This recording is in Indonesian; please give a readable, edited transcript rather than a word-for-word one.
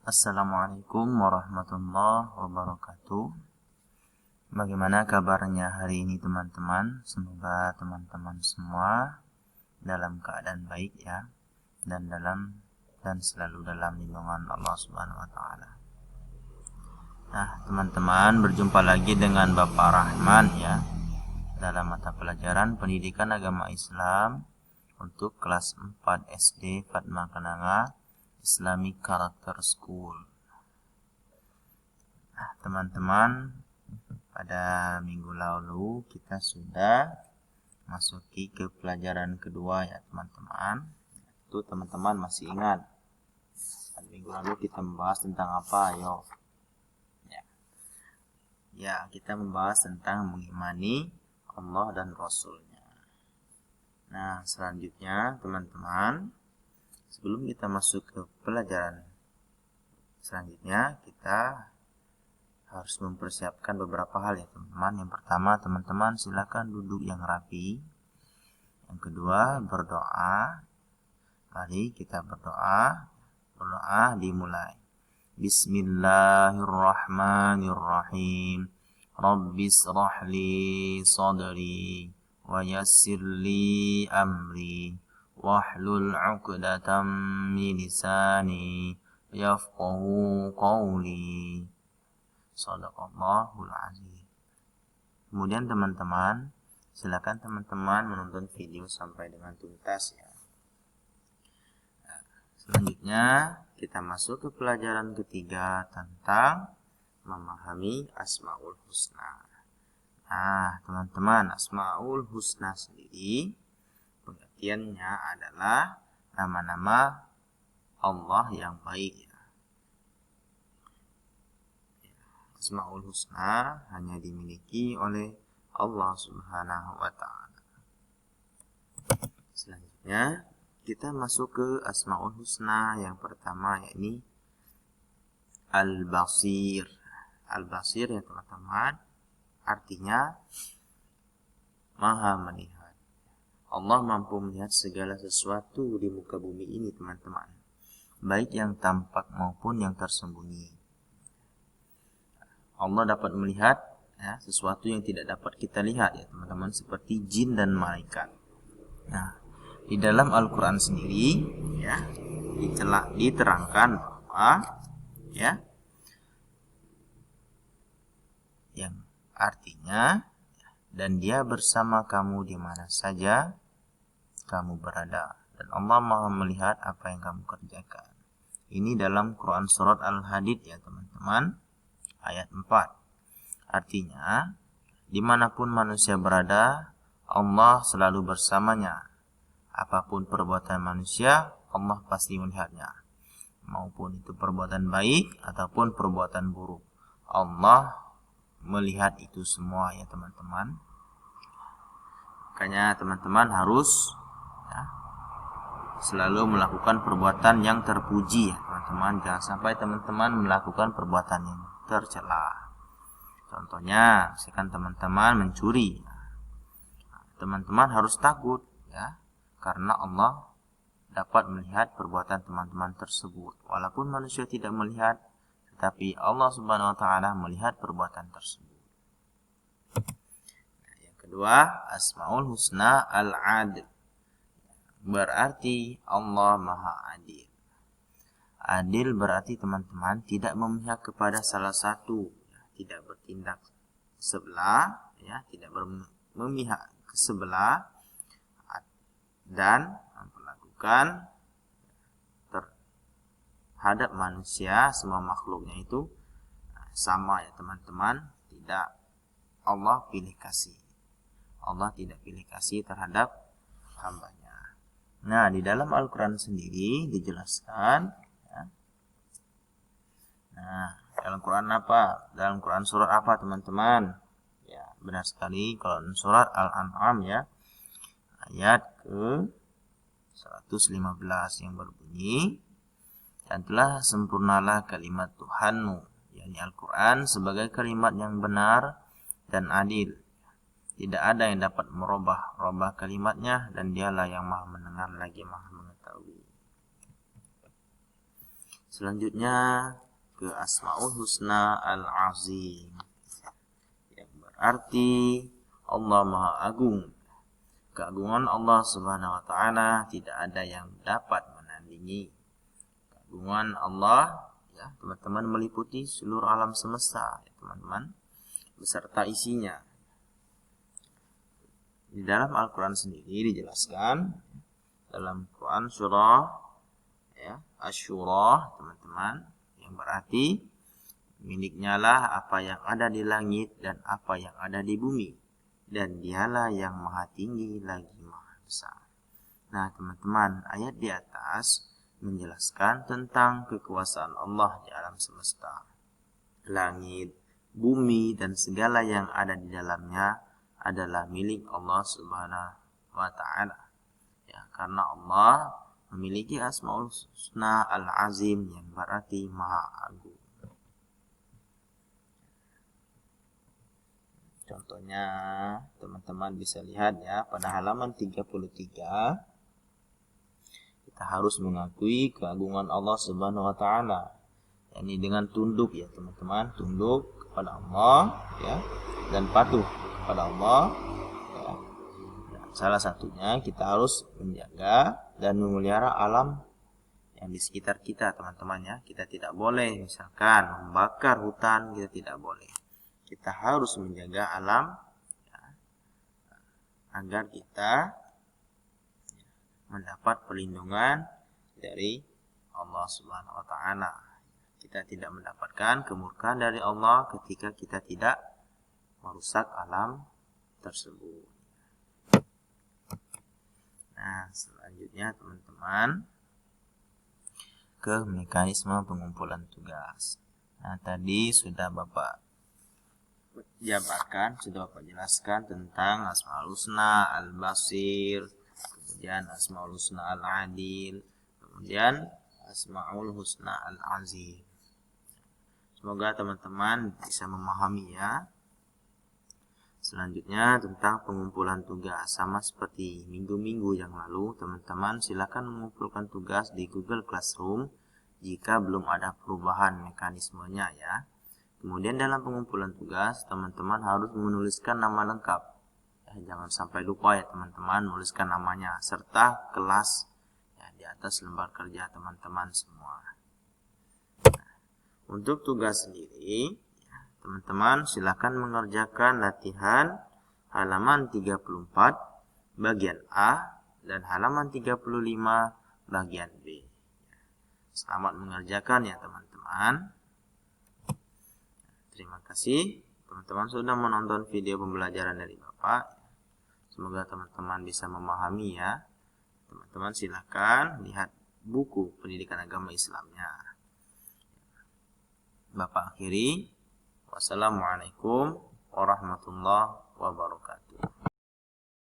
Assalamualaikum warahmatullahi wabarakatuh. Bagaimana kabarnya hari ini teman-teman? Semoga teman-teman semua dalam keadaan baik ya, dan selalu dalam lindungan Allah Subhanahu wa taala. Nah, teman-teman, berjumpa lagi dengan Bapak Rahman ya dalam mata pelajaran Pendidikan Agama Islam untuk kelas 4 SD Fatma Kenanga Islamic Character School. Nah, teman-teman, pada minggu lalu kita sudah masuki ke pelajaran kedua ya teman-teman. Itu teman-teman masih ingat? Pada minggu lalu kita membahas tentang apa? Ayo. Ya, kita membahas tentang mengimani Allah dan Rasulnya. Nah, selanjutnya teman-teman, sebelum kita masuk ke pelajaran selanjutnya, kita harus mempersiapkan beberapa hal ya teman-teman. Yang pertama, teman-teman silakan duduk yang rapi. Yang kedua, berdoa. Mari kita berdoa. Berdoa dimulai. Bismillahirrahmanirrahim. Rabbis rahli sadri wa yassirli amri wahlul 'uqdatam min lisani yafqahu qawli. Shadaqallahul azim. Kemudian teman-teman, silakan teman-teman menonton video sampai dengan tuntas ya. Selanjutnya kita masuk ke pelajaran ketiga tentang memahami Asmaul Husna. Nah, teman-teman, Asmaul Husna sendiri pengertiannya adalah nama-nama Allah yang baik ya. Asmaul Husna hanya dimiliki oleh Allah Subhanahu wa taala. Selanjutnya kita masuk ke Asmaul Husna yang pertama, yakni Al-Basir. Al-Basir ya teman-teman, artinya Maha melihat. Allah mampu melihat segala sesuatu di muka bumi ini teman-teman, baik yang tampak maupun yang tersembunyi. Allah dapat melihat ya, sesuatu yang tidak dapat kita lihat ya teman-teman, seperti jin dan malaikat. Nah, di dalam Al-Quran sendiri ya diterangkan bahwa ya, yang artinya, dan Dia bersama kamu di mana saja kamu berada, dan Allah Maha melihat apa yang kamu kerjakan. Ini dalam Quran surat Al-Hadid ya teman-teman, ayat 4. Artinya, dimanapun manusia berada, Allah selalu bersamanya. Apapun perbuatan manusia, Allah pasti melihatnya, maupun itu perbuatan baik ataupun perbuatan buruk. Allah melihat itu semua ya teman-teman. Makanya teman-teman harus ya, selalu melakukan perbuatan yang terpuji ya teman-teman. Jangan sampai teman-teman melakukan perbuatan yang tercela. Contohnya, misalkan teman-teman mencuri, teman-teman harus takut ya, karena Allah dapat melihat perbuatan teman-teman tersebut. Walaupun manusia tidak melihat, tetapi Allah Subhanahu wa taala melihat perbuatan tersebut. Yang kedua, Asmaul Husna Al-Adil. Berarti Allah Maha Adil. Adil berarti teman-teman tidak memihak kepada salah satu, tidak bertindak sebelah ya, tidak memihak ke sebelah, dan memperlakukan terhadap manusia, semua makhluknya itu sama ya teman-teman. Tidak Allah pilih kasih. Allah tidak pilih kasih terhadap hambanya. Nah, di dalam Al-Quran sendiri dijelaskan ya. Nah, dalam Quran apa? Dalam Quran surat apa teman-teman? Ya, benar sekali, kalau surat Al-An'am ya, ayat ke 115 yang berbunyi, dan telah sempurnalah kalimat Tuhanmu, yakni Al-Quran, sebagai kalimat yang benar dan adil. Tidak ada yang dapat merubah kalimatnya, dan Dialah yang Maha mendengar lagi Maha mengetahui. Selanjutnya ke Asmaul Husna Al-Azim, yang berarti Allah Maha Agung. Keagungan Allah Subhanahu wa taala tidak ada yang dapat menandingi. Keagungan Allah, ya, teman-teman, meliputi seluruh alam semesta, ya, teman-teman, beserta isinya. Di dalam Al-Qur'an sendiri dijelaskan dalam Quran surah, ya, Asy-Syura, teman-teman, yang berarti miliknya lah apa yang ada di langit dan apa yang ada di bumi, dan dialah yang maha tinggi lagi maha besar. Nah, teman-teman, ayat di atas menjelaskan tentang kekuasaan Allah di alam semesta. Langit, bumi, dan segala yang ada di dalamnya adalah milik Allah Subhanahu wa ta'ala. Ya, karena Allah memiliki Asmaul Husna Al-Azim, yang berarti Maha Agung. Contohnya, teman-teman bisa lihat ya, pada halaman 33, kita harus mengakui keagungan Allah Subhanahu wa taala. Ini dengan tunduk, ya teman-teman, tunduk kepada Allah, ya, dan patuh kepada Allah, ya. Nah, salah satunya kita harus menjaga dan memelihara alam yang di sekitar kita, teman-teman, ya. Kita tidak boleh misalkan membakar hutan, kita tidak boleh. Kita harus menjaga alam, ya, agar kita mendapat perlindungan dari Allah Subhanahu wa taala. Kita tidak mendapatkan kemurkaan dari Allah ketika kita tidak merusak alam tersebut. Nah, selanjutnya teman-teman, ke mekanisme pengumpulan tugas. Nah, tadi sudah Bapak jabarkan, sudah Bapak jelaskan tentang Asmaul Husna Al-Basir, kemudian Asmaul Husna Al-Adil, kemudian Asmaul Husna Al-Azim. Semoga teman-teman bisa memahami, ya. Selanjutnya tentang pengumpulan tugas. Sama seperti minggu-minggu yang lalu, teman-teman silakan mengumpulkan tugas di Google Classroom jika belum ada perubahan mekanismenya, ya. Kemudian dalam pengumpulan tugas, teman-teman harus menuliskan nama lengkap. Jangan sampai lupa, ya teman-teman, menuliskan namanya serta kelas, ya, di atas lembar kerja teman-teman semua. Nah, untuk tugas sendiri, ya, teman-teman silakan mengerjakan latihan halaman 34 bagian A dan halaman 35 bagian B. Selamat mengerjakan, ya teman-teman. Terima kasih teman-teman sudah menonton video pembelajaran dari Bapak. Semoga teman-teman bisa memahami, ya. Teman-teman silakan lihat buku pendidikan agama Islamnya. Bapak akhiri. Wassalamualaikum warahmatullahi wabarakatuh.